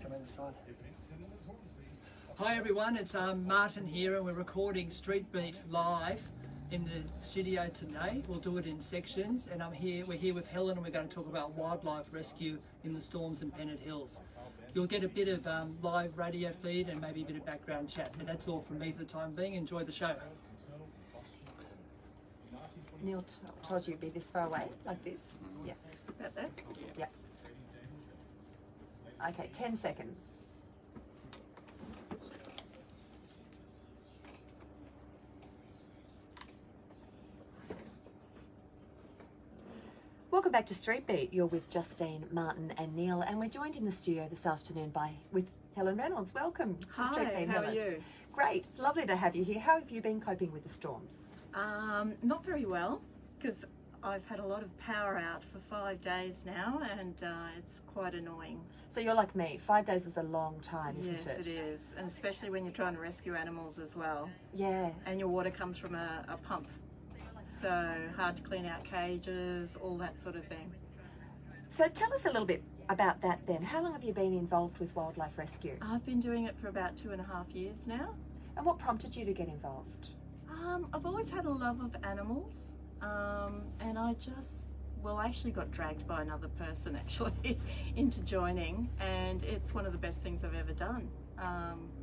come on the side. Hi everyone, it's Martin here, and we're recording Streetbeat live in the studio today. We'll do it in sections, and we're here with Helen, and we're going to talk about wildlife rescue in the Storms and Pennant Hills. You'll get a bit of live radio feed and maybe a bit of background chat, but that's all from me for the time being. Enjoy the show. Neil told you to be this far away, like this? Yeah. About that? Yeah. Okay, 10 seconds. Welcome back to Streetbeat. You're with Justine, Martin and Neil, and we're joined in the studio this afternoon with Helen Reynolds. Welcome to Streetbeat, how Helen. are you? Great, it's lovely to have you here. How have you been coping with the storms? Not very well, because I've had a lot of power out for 5 days now, and it's quite annoying. So you're like me, 5 days is a long time, isn't it? Yes, it is, and especially when you're trying to rescue animals as well. Yeah. And your water comes from a pump, so hard to clean out cages, all that sort of thing. So tell us a little bit about that then. How long have you been involved with wildlife rescue? I've been doing it for about 2.5 years now. And what prompted you to get involved? I've always had a love of animals, and I actually got dragged by another person actually into joining, and it's one of the best things I've ever done.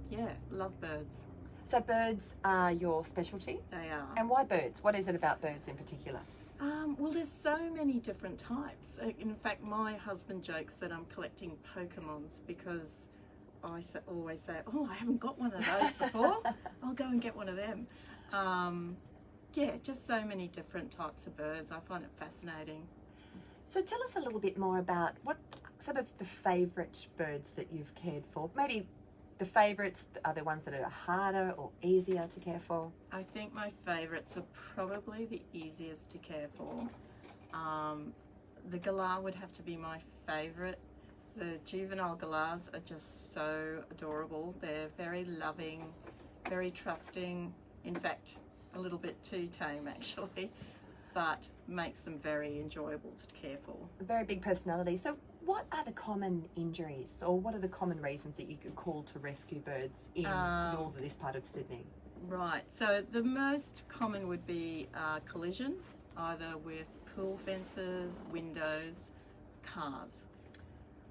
Yeah, love birds. So birds are your specialty? They are. And why birds? What is it about birds in particular? Well, there's so many different types. In fact, my husband jokes that I'm collecting Pokemons because I always say, oh, I haven't got one of those before. I'll go and get one of them. Yeah, just so many different types of birds. I find it fascinating. So tell us a little bit more about what some of the favourite birds that you've cared for. Maybe the favourites are the ones that are harder or easier to care for? I think my favourites are probably the easiest to care for. The galah would have to be my favourite. The juvenile galahs are just so adorable. They're very loving, very trusting. In fact, a little bit too tame actually, but makes them very enjoyable to care for. A very big personality. So what are the common injuries, or what are the common reasons that you could call to rescue birds in this part of Sydney? Right, so the most common would be collision, either with pool fences, windows, cars.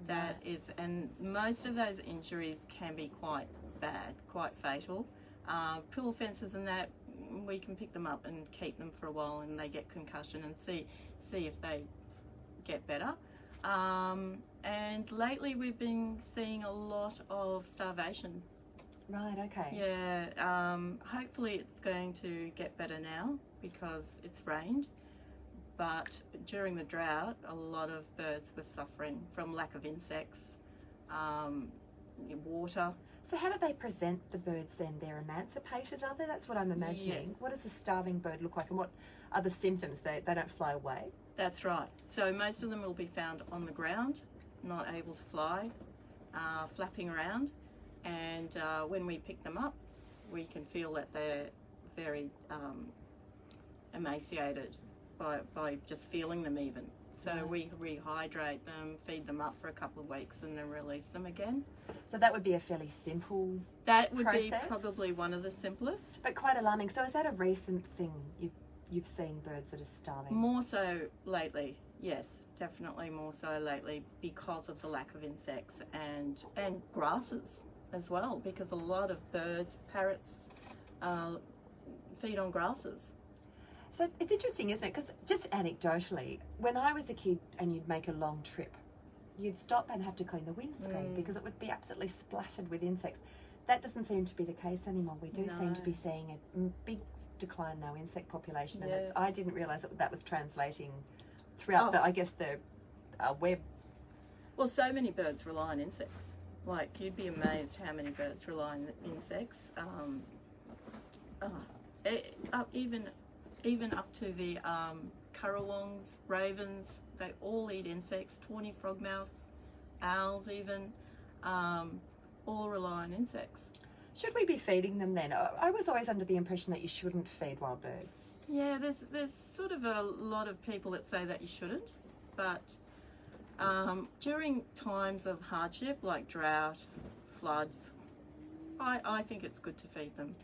That is, and most of those injuries can be quite bad, quite fatal. Pool fences and that, we can pick them up and keep them for a while, and they get concussion and see if they get better. And lately we've been seeing a lot of starvation. Right, okay. Yeah, hopefully it's going to get better now because it's rained. But during the drought, a lot of birds were suffering from lack of insects, water. So how do they present the birds then? They're emancipated, are they? That's what I'm imagining. Yes. What does a starving bird look like, and what are the symptoms? They don't fly away? That's right. So most of them will be found on the ground, not able to fly, flapping around. And when we pick them up, we can feel that they're very emaciated by just feeling them even. So we rehydrate them, feed them up for a couple of weeks, and then release them again. So that would be a fairly simple That would process? be probably one of the simplest. But quite alarming. So is that a recent thing you've seen birds that are starving? More so lately, yes, definitely more so lately because of the lack of insects and grasses as well, because a lot of birds, parrots, feed on grasses. So it's interesting, isn't it? Because just anecdotally, when I was a kid and you'd make a long trip, you'd stop and have to clean the windscreen because it would be absolutely splattered with insects. That doesn't seem to be the case anymore. We do seem to be seeing a big decline in our insect population, and I didn't realise that was translating throughout the web. Well, so many birds rely on insects. Like, you'd be amazed how many birds rely on insects. Even up to the currawongs, ravens, they all eat insects, tawny frogmouths, owls even, all rely on insects. Should we be feeding them then? I was always under the impression that you shouldn't feed wild birds. Yeah, there's sort of a lot of people that say that you shouldn't, but During times of hardship like drought, floods, I think it's good to feed them.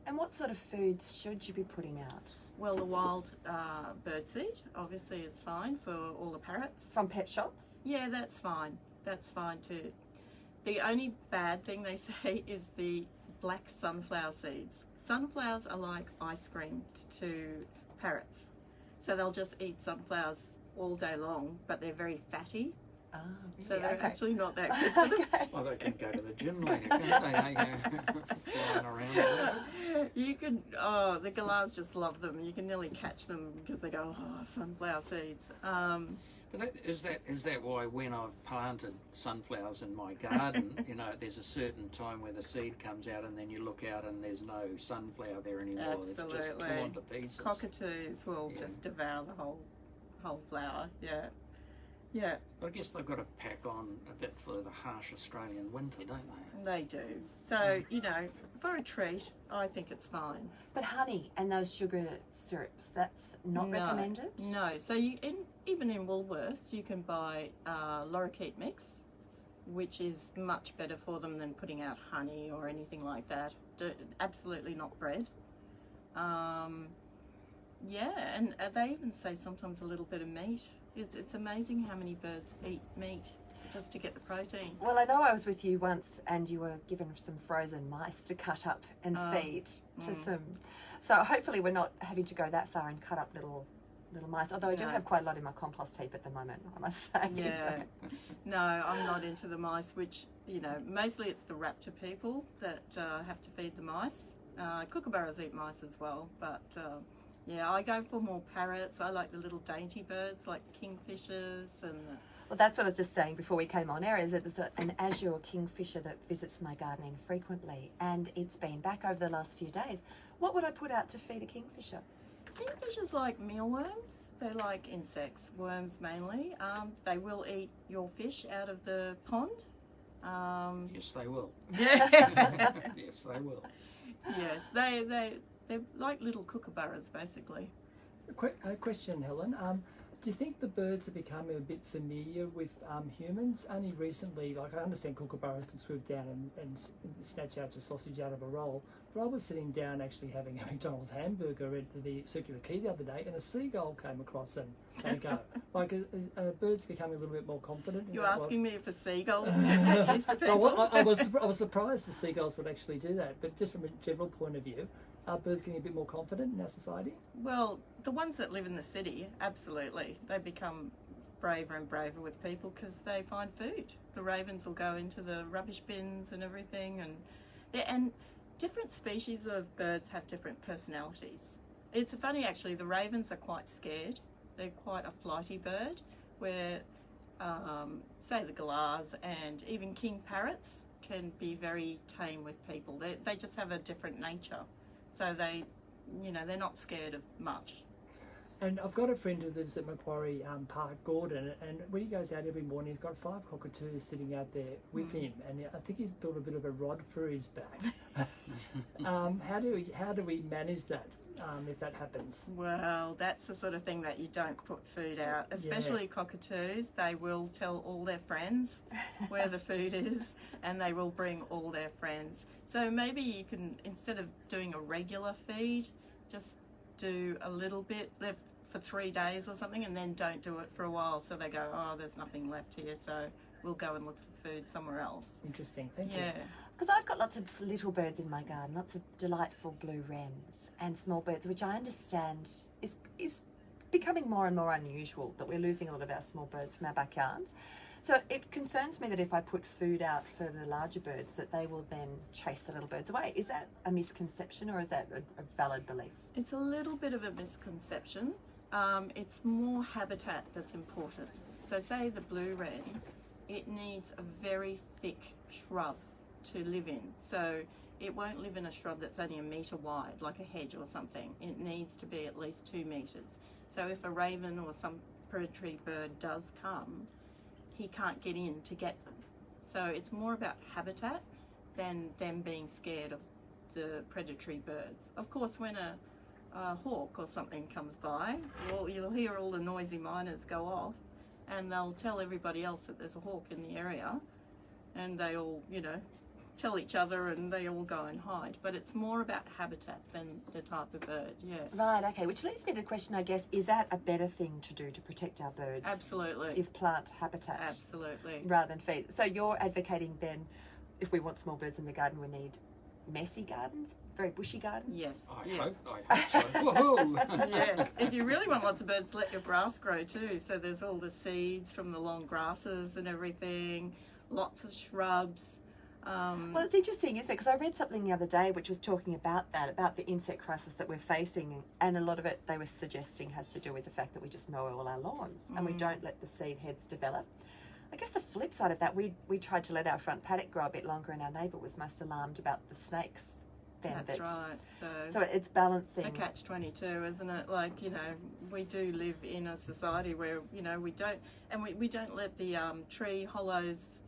And what sort of foods should you be putting out? Well, the wild birdseed obviously is fine for all the parrots. From pet shops? Yeah, that's fine. That's fine too. The only bad thing they say is the black sunflower seeds. Sunflowers are like ice cream to parrots. So they'll just eat sunflowers all day long, but they're very fatty. Ah, So really? they're Okay. actually not that good for them. Okay. Well, they can go to the gym later, can't they? They go flying around. You could, oh, the galahs just love them. You can nearly catch them because they go, oh, sunflower seeds. But is that why when I've planted sunflowers in my garden, you know, there's a certain time where the seed comes out and then you look out and there's no sunflower there anymore. Absolutely. It's just torn to pieces. Cockatoos will Yeah. just devour the whole flower. Yeah. Yeah, But I guess they've got to pack on a bit for the harsh Australian winter, don't they? they do. So, you know, for a treat, I think it's fine. But honey and those sugar syrups, that's not No, recommended? No. So even in Woolworths, you can buy lorikeet mix, which is much better for them than putting out honey or anything like that. Absolutely not bread. Yeah, and they even say sometimes a little bit of meat. It's amazing how many birds eat meat just to get the protein. Well, I know I was with you once and you were given some frozen mice to cut up and feed to some. So hopefully we're not having to go that far and cut up little mice. Although I do No. have quite a lot in my compost heap at the moment, I must say. Yeah. So. No, I'm not into the mice, which, you know, mostly it's the raptor people that have to feed the mice. Kookaburras eat mice as well, but yeah, I go for more parrots. I like the little dainty birds like the kingfishers and Well, that's what I was just saying before we came on air, is that there's an azure kingfisher that visits my gardening frequently, and it's been back over the last few days. What would I put out to feed a kingfisher? kingfishers like mealworms. They like insects, worms mainly. They will eat your fish out of the pond. Yes, they will. Yeah. Yes, they will. Yes, they're like little kookaburras basically. A question, Helen. Do you think the birds are becoming a bit familiar with humans? Only recently, like I understand kookaburras can swoop down and snatch out your sausage out of a roll, but I was sitting down actually having a McDonald's hamburger at the Circular Quay the other day, and a seagull came across and had a go. Like, are birds becoming a little bit more confident? You're asking me if a seagull get used to people? Well, I was surprised the seagulls would actually do that, but just from a general point of view, are birds getting a bit more confident in our society? Well, the ones that live in the city, absolutely. They become braver and braver with people because they find food. The ravens will go into the rubbish bins and everything, and different species of birds have different personalities. It's funny actually, the ravens are quite scared. They're quite a flighty bird, where say the galahs and even king parrots can be very tame with people. They just have a different nature. So they, you know, they're not scared of much. And I've got a friend who lives at Macquarie Park, Gordon, and when he goes out every morning, he's got 5 cockatoos sitting out there with him, and I think he's built a bit of a rod for his back. How do we manage that if that happens? Well, that's the sort of thing that you don't put food out, especially cockatoos. They will tell all their friends where the food is, and they will bring all their friends. So maybe you can, instead of doing a regular feed, just do a little bit for 3 days or something, and then don't do it for a while, so they go, oh, there's nothing left here, so we'll go and look for food somewhere else. Interesting, thank you. Yeah. Because I've got lots of little birds in my garden, lots of delightful blue wrens and small birds, which I understand is becoming more and more unusual, that we're losing a lot of our small birds from our backyards. So it concerns me that if I put food out for the larger birds, that they will then chase the little birds away. Is that a misconception, or is that a valid belief? It's a little bit of a misconception. It's more habitat that's important. So say the blue wren, it needs a very thick shrub to live in. So it won't live in a shrub that's only 1 metre wide, like a hedge or something. It needs to be at least 2 metres. So if a raven or some predatory bird does come, he can't get in to get them. So it's more about habitat than them being scared of the predatory birds. Of course, when a hawk or something comes by, well, you'll hear all the noisy miners go off, and they'll tell everybody else that there's a hawk in the area, and they all, you know, tell each other, and they all go and hide. But it's more about habitat than the type of bird. Yeah. Right, okay, which leads me to the question, I guess, is that a better thing to do to protect our birds? Absolutely. Is plant habitat? Absolutely. Rather than feed. So you're advocating then, if we want small birds in the garden, we need messy gardens, very bushy gardens? Yes. I yes. hope so. Woohoo! Yes. If you really want lots of birds, let your grass grow too. So there's all the seeds from the long grasses and everything, lots of shrubs. Well, it's interesting, isn't it? Because I read something the other day which was talking about that, about the insect crisis that we're facing, and a lot of it they were suggesting has to do with the fact that we just mow all our lawns and we don't let the seed heads develop. I guess the flip side of that, we tried to let our front paddock grow a bit longer, and our neighbour was most alarmed about the snakes. That's right. So it's balancing. It's a catch-22, isn't it? Like, you know, we do live in a society where, you know, we don't let the tree hollows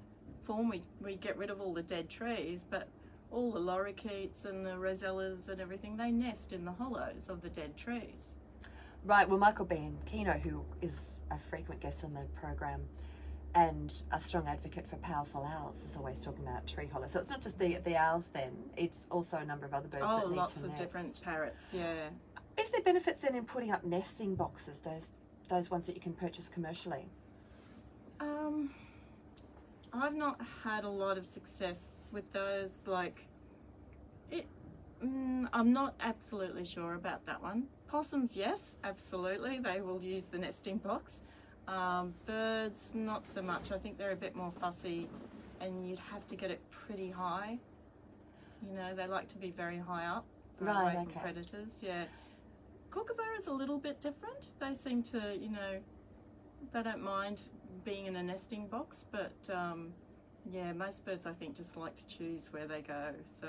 form. We get rid of all the dead trees, but all the lorikeets and the rosellas and everything, they nest in the hollows of the dead trees. Right, well, Michael Bianchino, who is a frequent guest on the program and a strong advocate for powerful owls, is always talking about tree hollows. So it's not just the owls then, it's also a number of other birds that need lots to of nest. different parrots, yeah. Is there benefits then in putting up nesting boxes, those ones that you can purchase commercially? I've not had a lot of success with those. I'm not absolutely sure about that one. Possums, yes, absolutely. They will use the nesting box. Birds, not so much. I think they're a bit more fussy, and you'd have to get it pretty high. You know, they like to be very high up, away from predators. Yeah. Kookaburras a little bit different. They seem to, you know, they don't mind being in a nesting box, but yeah, most birds I think just like to choose where they go. So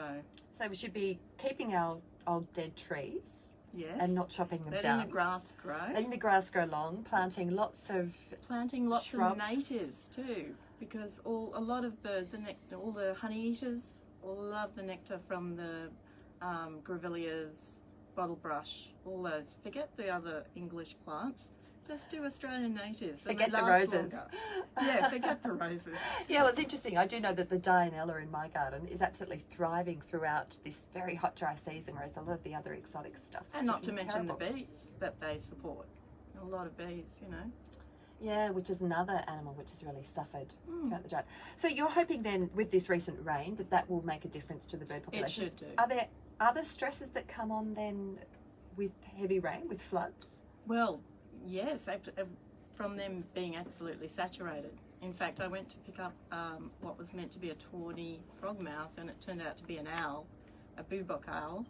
we should be keeping our old dead trees, yes, and not chopping them letting down. the grass grow. Letting the grass grow long, planting lots of of natives too, because a lot of birds are all the honey eaters love the nectar from the grevilleas, bottlebrush, all those. Forget the other English plants. Just do Australian natives. Forget the roses. Yeah, forget the roses. Yeah, well, it's interesting. I do know that the Dianella in my garden is absolutely thriving throughout this very hot, dry season, whereas a lot of the other exotic stuff is And not to looking mention terrible. the bees that they support. A lot of bees, you know. Yeah, which is another animal which has really suffered throughout the drought. So you're hoping then, with this recent rain, that will make a difference to the bird population? It should do. Are there other stresses that come on then with heavy rain, with floods? Well, yes, from them being absolutely saturated. In fact, I went to pick up what was meant to be a tawny frogmouth, and it turned out to be an owl, a bubok owl,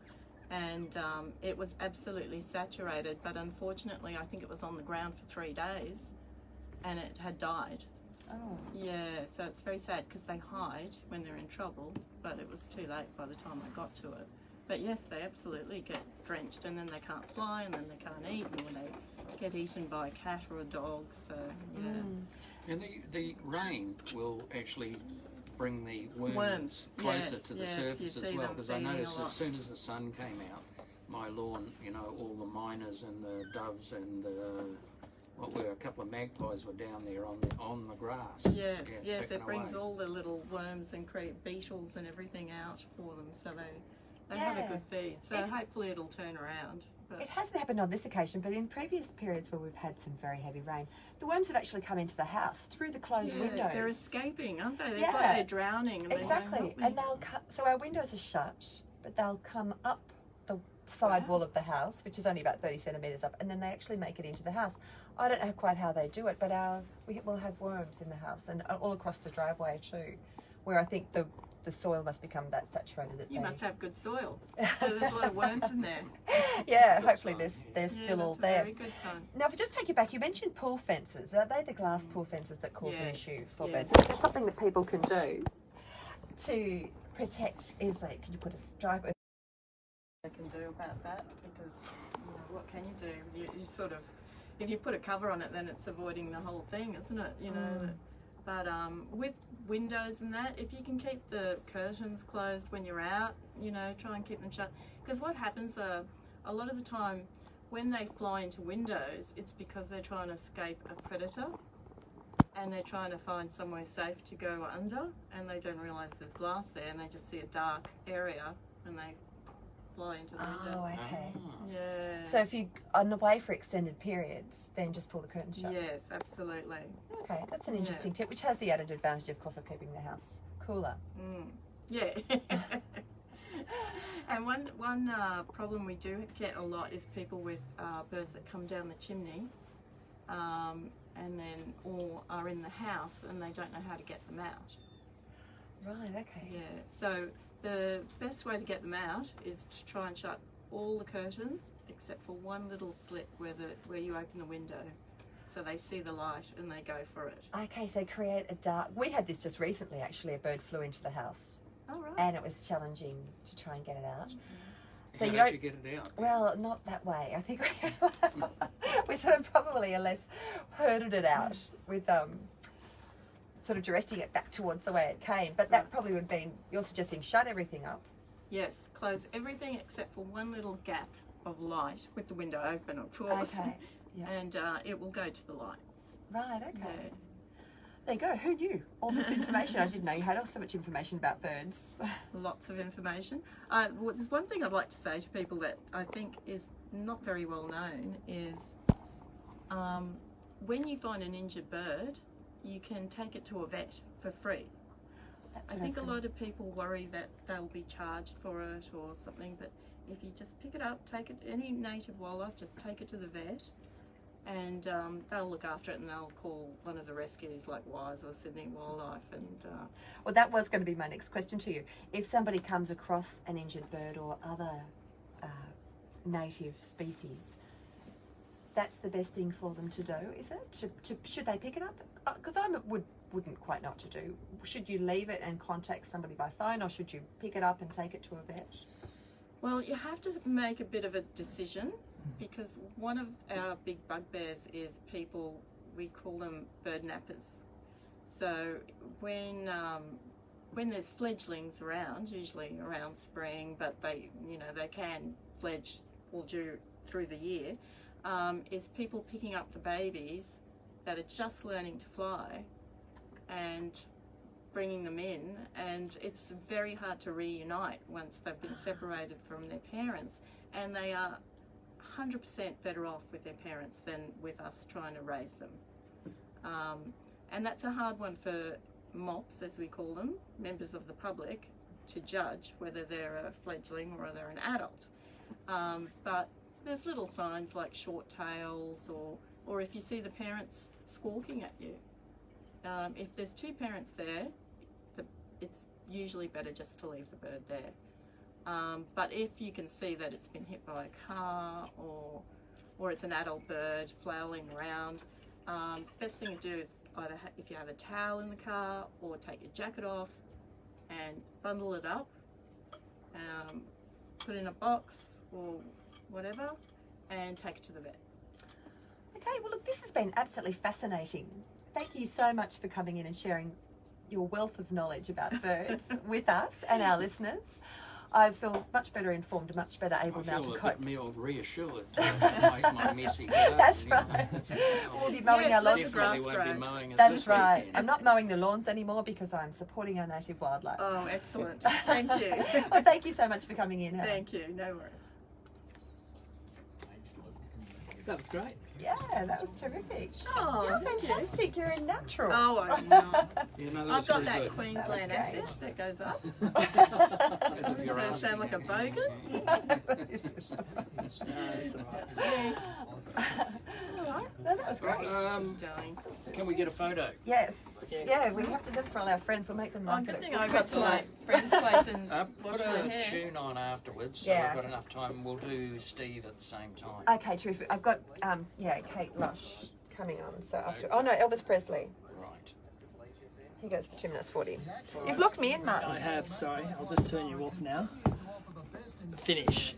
and it was absolutely saturated, but unfortunately I think it was on the ground for 3 days and it had died. Oh. Yeah, so it's very sad because they hide when they're in trouble, but it was too late by the time I got to it. But yes, they absolutely get drenched, and then they can't fly, and then they can't eat, and then they get eaten by a cat or a dog. So yeah. And the rain will actually bring the worms closer to the surface as well, because I noticed as soon as the sun came out, my lawn, you know, all the miners and the doves and a couple of magpies were down there on the grass. Yes, yeah, yes, it brings away. all the little worms and beetles and everything out for them, so they have a good feed. So hopefully it'll turn around. But It hasn't happened on this occasion, but in previous periods where we've had some very heavy rain, the worms have actually come into the house through the closed windows. They're escaping, aren't they? It's Yeah. like they're drowning. And Exactly, and they'll so our windows are shut, but they'll come up the side wall of the house, which is only about 30 centimetres up, and then they actually make it into the house. I don't know quite how they do it, but we will have worms in the house, and all across the driveway too, where I think the soil must become that saturated that You must have good soil. There's a lot of worms in there. Yeah, hopefully they're Yeah, still all that's a there. very good sign. Now, if I just take you back, you mentioned pool fences. Are they the glass pool fences that cause an Yes, issue for yes. birds? Is there something that people can do to protect? Is like, can you put a stripe? They can do about that, because you know, what can you do? You sort of, if you put a cover on it, then it's avoiding the whole thing, isn't it? You know. But with windows and that, if you can keep the curtains closed when you're out, you know, try and keep them shut. Because what happens a lot of the time when they fly into windows, it's because they're trying to escape a predator. and they're trying to find somewhere safe to go under, and they don't realise there's glass there, and they just see a dark area, and they fly into the window. Oh, okay. Yeah. So if you on away for extended periods, then just pull the curtain shut. Yes, absolutely. Okay, that's an interesting tip, which has the added advantage, of course, of keeping the house cooler. Yeah. And one problem we do get a lot is people with birds that come down the chimney, and then or are in the house and they don't know how to get them out. Right. Okay. Yeah. So the best way to get them out is to try and shut all the curtains except for one little slit where you open the window, so they see the light and they go for it. Okay, so create a dark. We had this just recently. Actually, a bird flew into the house, Oh right. and it was challenging to try and get it out. So you how don't. did you get it out? Well, not that way. I think we sort of probably less herded it out with sort of directing it back towards the way it came. But that probably would be, you're suggesting shut everything up. Yes, close everything except for one little gap of light with the window open, of course. Okay. Yeah. And it will go to the light. Right. Okay. Yeah. There you go. Who knew all this information? I didn't know you had so much information about birds. Lots of information. Well, there's one thing I'd like to say to people that I think is not very well known is when you find an injured bird, you can take it to a vet for free. That's I what think a was lot of people worry that they'll be charged for it or something, but if you just pick it up, take it, any native wildlife, just take it to the vet, and they'll look after it, and they'll call one of the rescues like Wise or Sydney Wildlife. And Well, that was going to be my next question to you. If somebody comes across an injured bird or other native species, that's the best thing for them to do, is it? Should they pick it up? Because I wouldn't quite know what to do. Should you leave it and contact somebody by phone, or should you pick it up and take it to a vet? well, you have to make a bit of a decision, because one of our big bugbears is people, we call them bird nappers. So when there's fledglings around, usually around spring, but they can fledge all through the year, is people picking up the babies that are just learning to fly and bringing them in, and it's very hard to reunite once they've been separated from their parents, and they are 100% better off with their parents than with us trying to raise them. And that's a hard one for MOPs, as we call them, members of the public, to judge whether they're a fledgling or they're an adult. But there's little signs like short tails, or if you see the parents squawking at you. If there's two parents there, it's usually better just to leave the bird there. But if you can see that it's been hit by a car, or it's an adult bird flailing around, best thing to do is either if you have a towel in the car, or take your jacket off and bundle it up, put it in a box or whatever, and take it to the vet. Okay, well look, this has been absolutely fascinating. Thank you so much for coming in and sharing your wealth of knowledge about birds with us and our listeners. I feel much better informed, much better able now to cope. I feel a bit more reassured to make my messy garden. That's you know. right. We'll be mowing our lawns. Definitely won't be mowing it That's this right. weekend. I'm not mowing the lawns anymore because I'm supporting our native wildlife. Oh, excellent. Thank you. Well, thank you so much for coming in, Helen. Thank you. No worries. That was great. Yeah, that was terrific. Oh, You're thank you. fantastic. You're a natural. Oh, I know. Yeah, no, that I've was got very that good. Queensland That was great. accent that goes up. As if you're Does that sound like a asking bogan? No, that was great. Darling. Can we get a photo? Yes. Yeah, we have to do it for all our friends. We'll make them Oh, like good it. thing We'll I cut got to my life. friend's place and wash Put my a hair. tune on afterwards, so Yeah. we've got enough time. We'll do Steve at the same time. Okay, terrific. I've got Kate Lush coming on. So after Elvis Presley. Right. He goes for 2 minutes 40. You've locked me in, Martin. I have, sorry. I'll just turn you off now. Finish.